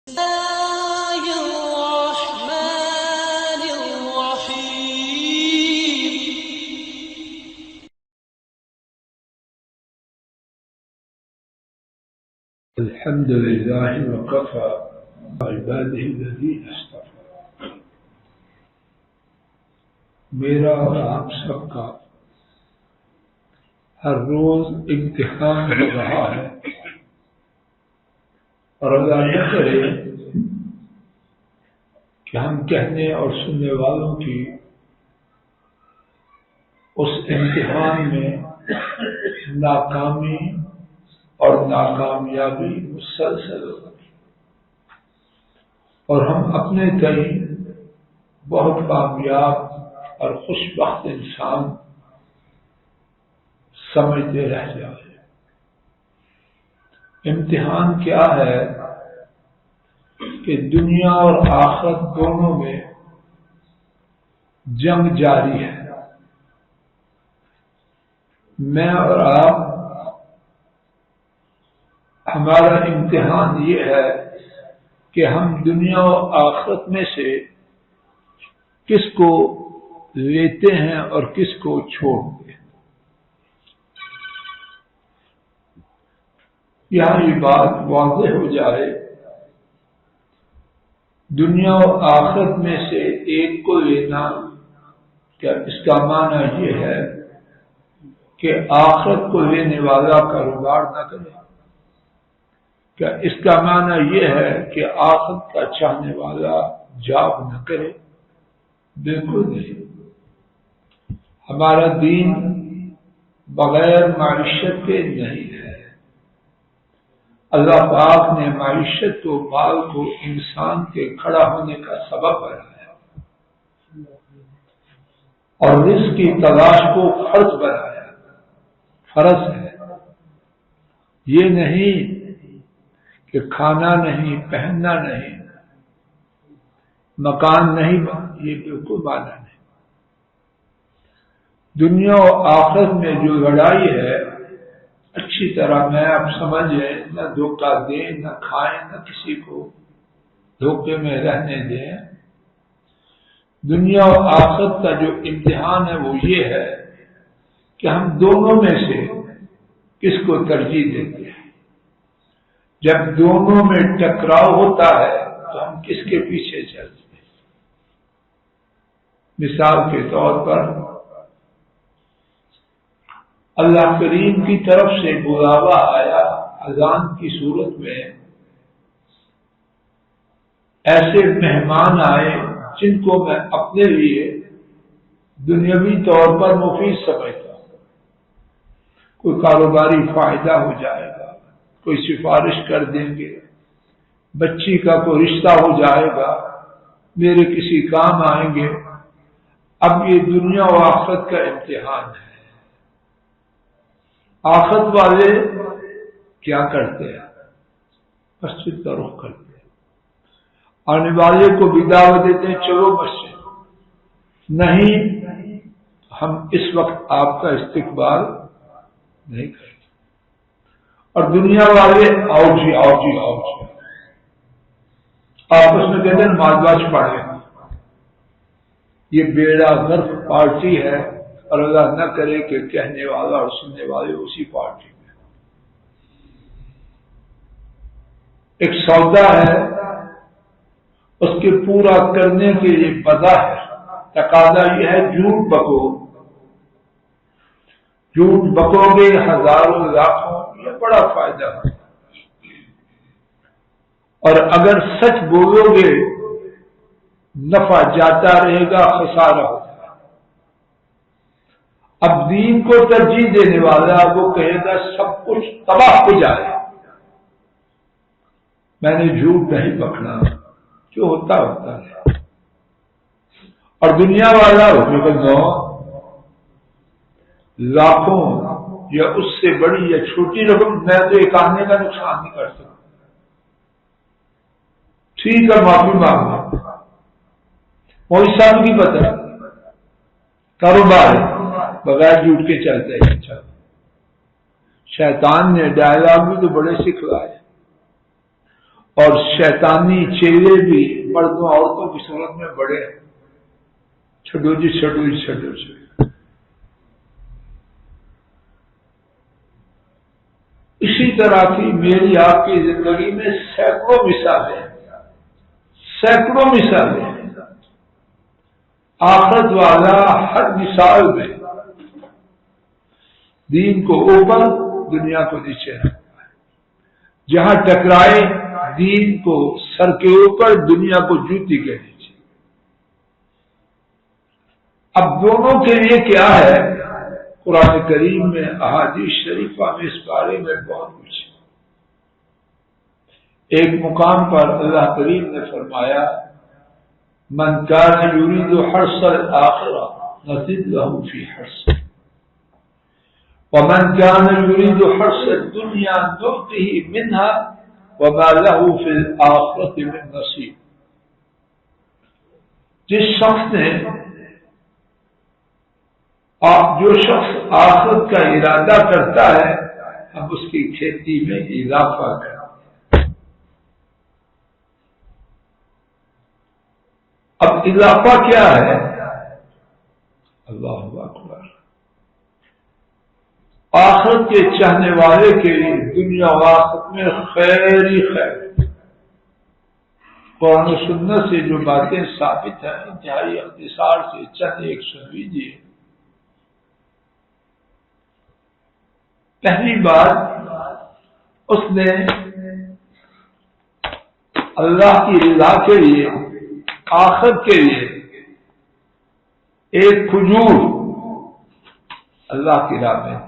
الله الرحمن الرحيم. الحمد لله وكفى عباده الذين اصطفى. میرا اور آپ سب کا ہر روز امتحان ہو رہا ہے، اور اللہ نہ کرے کہ ہم کہنے اور سننے والوں کی اس امتحان میں ناکامی اور ناکامیابی مسلسل ہوگی، اور ہم اپنے تئیں بہت کامیاب اور خوش بخت انسان سمجھتے رہ جائیں۔ امتحان کیا ہے کہ دنیا اور آخرت دونوں میں جنگ جاری ہے۔ میں اور آپ، ہمارا امتحان یہ ہے کہ ہم دنیا و آخرت میں سے کس کو لیتے ہیں اور کس کو چھوڑتے ہیں۔ یہاں یہ بات واضح ہو جائے، دنیا و آخرت میں سے ایک کو لینا، کیا اس کا معنی یہ ہے کہ آخرت کو لینے والا کاروبار نہ کرے؟ کیا اس کا معنی یہ ہے کہ آخرت کا چاہنے والا جاب نہ کرے؟ بالکل نہیں۔ ہمارا دین بغیر معیشت کے نہیں ہے۔ اللہ پاک نے معیشت و مال کو انسان کے کھڑا ہونے کا سبب بنایا اور رزق کی تلاش کو فرض بنایا۔ فرض ہے، یہ نہیں کہ کھانا نہیں، پہننا نہیں، مکان نہیں، یہ بالکل معنی نہیں۔ دنیا و آخرت میں جو لڑائی ہے، اچھی طرح میں آپ سمجھیں، نہ دھوکہ دیں، نہ کھائیں، نہ کسی کو دھوکے میں رہنے دیں۔ دنیا و آخرت کا جو امتحان ہے وہ یہ ہے کہ ہم دونوں میں سے کس کو ترجیح دیتے ہیں۔ جب دونوں میں ٹکراؤ ہوتا ہے تو ہم کس کے پیچھے چلتے ہیں؟ مثال کے طور پر اللہ کریم کی طرف سے بلاوا آیا اذان کی صورت میں، ایسے مہمان آئے جن کو میں اپنے لیے دنیاوی طور پر مفید سمجھتا ہوں۔ کوئی کاروباری فائدہ ہو جائے گا، کوئی سفارش کر دیں گے، بچی کا کوئی رشتہ ہو جائے گا، میرے کسی کام آئیں گے۔ اب یہ دنیا و آخرت کا امتحان ہے۔ آخرت والے کیا کرتے ہیں؟ مسجد کا رخ کرتے ہیں، آنے والے کو بھی دعوت دیتے ہیں چلو مسجد۔ نہیں، ہم اس وقت آپ کا استقبال نہیں کرتے۔ اور دنیا والے آؤ جی آؤ جی آؤ جی، آپس میں کہتے ہیں نماز پڑھیں۔ یہ بیڑا غرق پارٹی ہے، اور اللہ نہ کرے کہ کہنے والا اور سننے والے اسی پارٹی میں۔ ایک سودا ہے، اس کے پورا کرنے کے لیے وعدہ ہے، تقاضا یہ ہے جھوٹ بکو۔ جھوٹ بکو گے ہزاروں لاکھوں، یہ بڑا فائدہ ہے، اور اگر سچ بولو گے نفع جاتا رہے گا، خسارہ ہوگا۔ اب دین کو ترجیح دینے والا وہ کہے گا سب کچھ تباہ ہو جائے، میں نے جھوٹ نہیں پکڑا، جو ہوتا ہوتا ہے۔ اور دنیا والا ہوگا نو، لاکھوں یا اس سے بڑی یا چھوٹی رقم میں تو ایک آنے کا نقصان نہیں کر سکتا، ٹھیک ہے معافی مانگنا، وہی صاحب کی پتہ کاروبار ہے، بغیر جھوٹ کے چلتا ہے۔ اچھا، شیطان نے ڈائلاگ بھی تو بڑے سکھلائے، اور شیطانی چہرے بھی مردوں عورتوں کی صورت میں بڑے ہیں، چھڈو جی چھڈو جی چھڈو جی۔ اسی طرح کی میری آپ کی زندگی میں سینکڑوں مثالیں، سینکڑوں مثالیں۔ آخرت والا ہر مثال میں دین کو اوپر دنیا کو نیچے رکھتا ہے، جہاں ٹکرائے دین کو سر کے اوپر دنیا کو جوتی کے نیچے۔ اب دونوں کے لیے کیا ہے؟ قرآن کریم میں، احادیث شریفہ میں اس بارے میں بہت کچھ ہے۔ ایک مقام پر اللہ کریم نے فرمایا من کان یرید حرث الآخرہ نزد له فی حرثہ ومن كان يريد حرث الدنيا نؤته منها وما له في الآخرة من نصيب۔ جو شخص آخرت کا ارادہ کرتا ہے ہم اس کی کھیتی میں اضافہ کرتے ہیں۔ اب اضافہ کیا ہے؟ اللہ اکبر۔ آخرت کے چاہنے والے کے لیے دنیا و آخرت میں خیر ہی خیر۔ قرآن و سنت سے جو باتیں ثابت ہیں انتہائی اختصار سے چند ایک سن لیجیے۔ پہلی بات، اس نے اللہ کی رضا کے لیے، آخرت کے لیے ایک کھجور اللہ کی راہ میں۔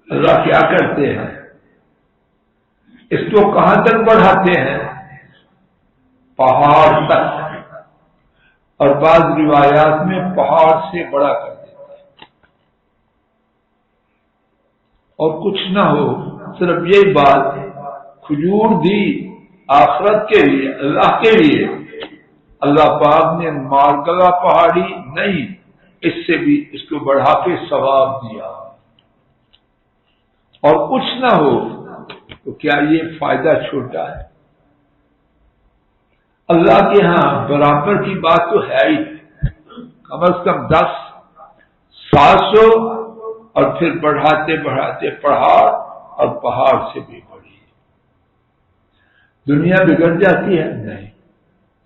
اللہ کیا کرتے ہیں؟ اس کو کہاں تک بڑھاتے ہیں؟ پہاڑ تک، اور بعض روایات میں پہاڑ سے بڑا کر دیتے ہیں۔ اور کچھ نہ ہو، صرف یہی بات، کھجور دی آخرت کے لیے، اللہ کے لیے، اللہ پاک نے مارگلا پہاڑی نہیں، اس سے بھی اس کو بڑھا کے ثواب دیا۔ اور کچھ نہ ہو تو کیا یہ فائدہ چھوٹا ہے؟ اللہ کے ہاں برابر کی بات تو ہے ہی، کم از کم 10 700 اور پھر بڑھاتے بڑھاتے پہاڑ، اور پہاڑ سے بھی بڑی۔ دنیا بگڑ جاتی ہے؟ نہیں،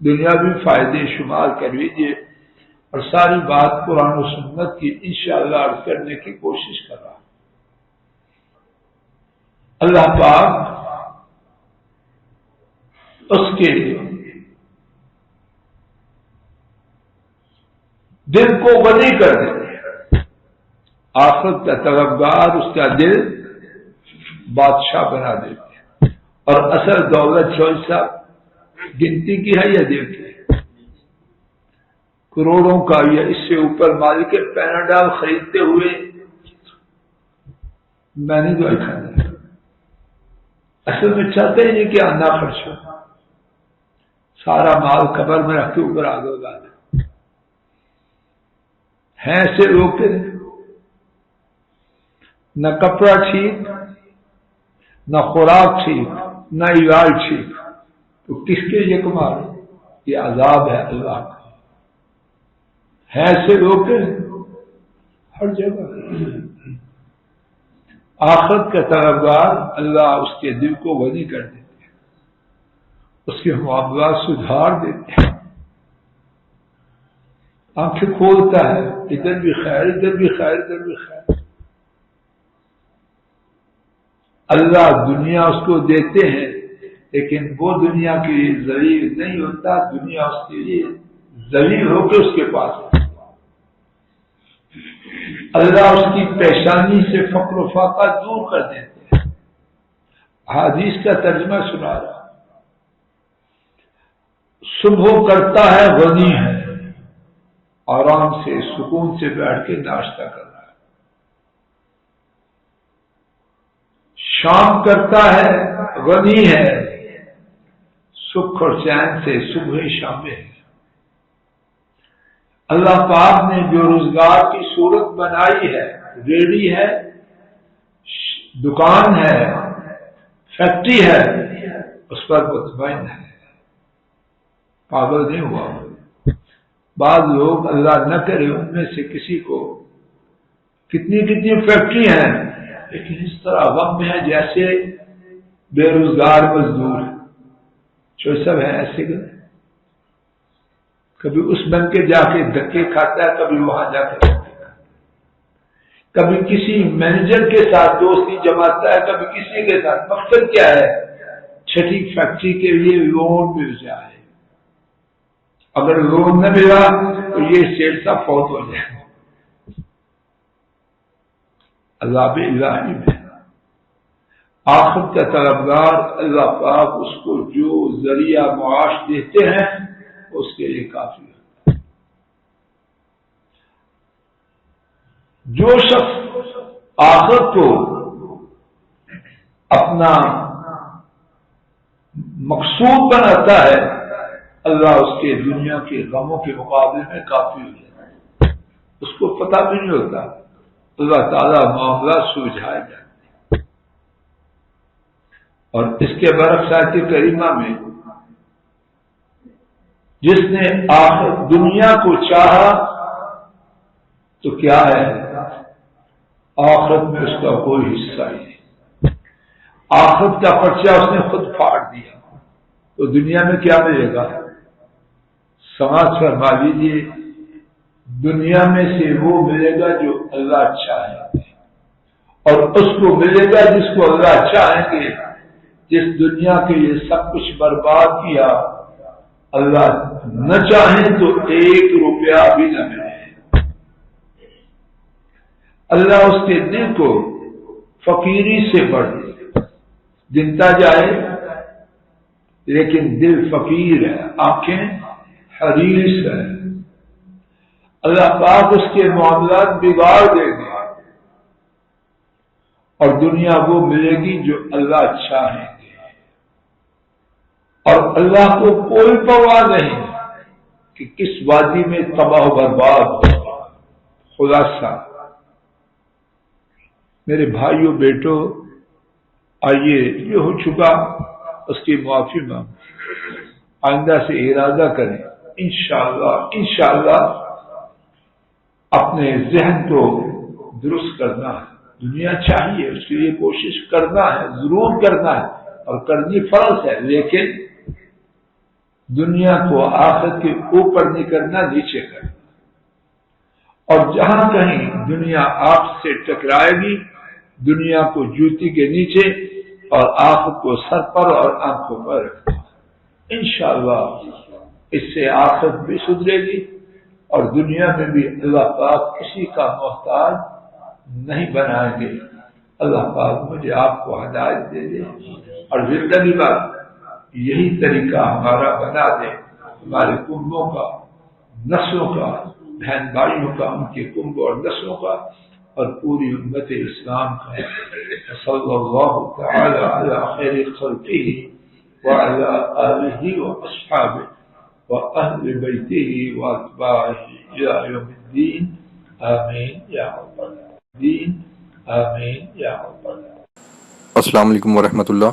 دنیا بھی فائدے شمار کر لیجیے، اور ساری بات قرآن و سنت کی انشاءاللہ عرض کرنے کی کوشش کر رہا۔ اللہ پاک اس کے دل کو غنی کر دیتے ہیں، آخرت کا طلبگار اس کا دل بادشاہ بنا دیتے ہیں۔ اور اصل دولت چوئی صاحب گنتی کی ہے یا دل کی؟ کروڑوں کا یا اس سے اوپر مالک پیناڈال خریدتے ہوئے میں نے جو دیکھا ہے، اصل میں چاہتے ہی نہیں کہ انا خرچ ہو، سارا مال قبر میں رکھ کے اوپر آگے لگا دیں۔ ہیں ایسے لوگ کے نہ کپڑا ٹھیک، نہ خوراک ٹھیک، نہ علاج ٹھیک، تو کس کے لیے کما رہے؟ یہ عذاب ہے اللہ کا۔ ہیں ایسے لوگ کے ہر جگہ۔ آخرت کا طلبگار اللہ اس کے دل کو غنی کر دیتے ہیں، اس کے معاملات سدھار دیتے ہیں، آنکھیں کھولتا ہے، ادھر بھی خیر، ادھر بھی خیر، ادھر بھی خیر۔ اللہ دنیا اس کو دیتے ہیں، لیکن وہ دنیا کے لیے ذلیل نہیں ہوتا، دنیا اس کے لیے ذلیل ہو کے اس کے پاس ہے۔ اللہ اس کی پیشانی سے فقر و فاقہ دور کر دیتے ہیں۔ حدیث کا ترجمہ سنا رہا، صبح کرتا ہے غنی ہے، آرام سے سکون سے بیٹھ کے ناشتہ کر رہا ہے، شام کرتا ہے غنی ہے، سکھ اور چین سے صبح شام ہے۔ اللہ پاک نے جو روزگار کی صورت بنائی ہے، ریڑھی ہے، دکان ہے، فیکٹری ہے، اس پر مطمئن ہے، پاگل نہیں ہوا۔ بعض لوگ اللہ نہ کرے ان میں سے کسی کو کتنی فیکٹری ہیں، لیکن اس طرح غم میں ہے جیسے بے روزگار مزدور جو سب ہیں ایسے کہ کبھی اس بن کے جا کے دھکے کھاتا ہے، کبھی وہاں جا کے کبھی کسی مینیجر کے ساتھ دوستی جماتا ہے، کبھی کسی کے ساتھ۔ مقصد کیا ہے؟ چھٹی فیکٹری کے لیے لون مل جائے، اگر لون نہ ملا تو یہ سیٹ کا فوت ہو جائے۔ عذاب الہی میں آخرت کا طلبگار اللہ پاک اس کو جو ذریعہ معاش دیتے ہیں اس کے لیے کافی ہے۔ جو شخص آخرت کو اپنا مقصود بناتا ہے، اللہ اس کے دنیا کے غموں کے مقابلے میں کافی ہو جاتا ہے، اس کو پتہ بھی نہیں ہوتا، اللہ تعالیٰ معاملہ سلجھائے جاتے ہیں۔ اور اس کے برعکس آیت کریمہ میں جس نے آخر دنیا کو چاہا تو کیا ہے؟ آخرت میں اس کا کوئی حصہ ہی نہیں، آخرت کا پرچہ اس نے خود پھاڑ دیا، تو دنیا میں کیا ملے گا؟ سماج فرما لیجیے، دنیا میں سے وہ ملے گا جو اللہ چاہے گے، اور اس کو ملے گا جس کو اللہ چاہیں گے۔ جس دنیا کے لیے سب کچھ برباد کیا، اللہ نہ چاہیں تو 1 روپیہ بھی نہ ملے۔ اللہ اس کے دل کو فقیری سے بڑھ گنتا جائے، لیکن دل فقیر ہے، آنکھیں حریص ہے، اللہ پاک اس کے معاملات بگاڑ دے گا، اور دنیا وہ ملے گی جو اللہ چاہیں گے، اور اللہ کو کوئی پرواہ نہیں کہ کس وادی میں تباہ و برباد ہوگا۔ خلاصہ میرے بھائیوں بیٹوں، آئیے یہ ہو چکا اس کی معافی مانگ، آئندہ سے ارادہ کریں، انشاءاللہ اپنے ذہن کو درست کرنا ہے۔ دنیا چاہیے، اس کے لیے کوشش کرنا ہے، ضرور کرنا ہے، اور کرنی فرض ہے، لیکن دنیا کو آخرت کے اوپر نہیں کرنا، نیچے کرنا۔ اور جہاں کہیں دنیا آپ سے ٹکرائے گی، دنیا کو جوتی کے نیچے اور آخرت کو سر پر اور آنکھوں پر رکھنا۔ انشاءاللہ اس سے آخرت بھی سدھرے گی، اور دنیا میں بھی اللہ پاک کسی کا محتاج نہیں بنائیں گے۔ اللہ پاک مجھے آپ کو ہدایت دے دے، اور زندگی بھر یہی طریقہ ہمارا بنا دے، ہمارے کنبوں کا، نسلوں کا، بہن بھائیوں کا، ان کے کنبوں اور نسلوں کا، اور پوری امت اسلام کا۔ صلی اللہ تعالی علی خیر خلقہ وعلی آلہ واصحابہ واہل بیتہ واتباعہ الی یوم الدین، آمین یا رب العالمین، آمین یا رب العالمین۔ السلام علیکم ورحمۃ اللہ۔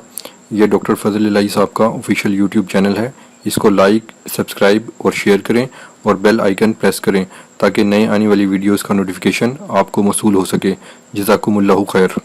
یہ ڈاکٹر فضل الہی صاحب کا آفیشیل یوٹیوب چینل ہے، اس کو لائک، سبسکرائب اور شیئر کریں، اور بیل آئیکن پریس کریں تاکہ نئے آنے والی ویڈیوز کا نوٹیفیکیشن آپ کو موصول ہو سکے۔ جزاکم اللہ خیر۔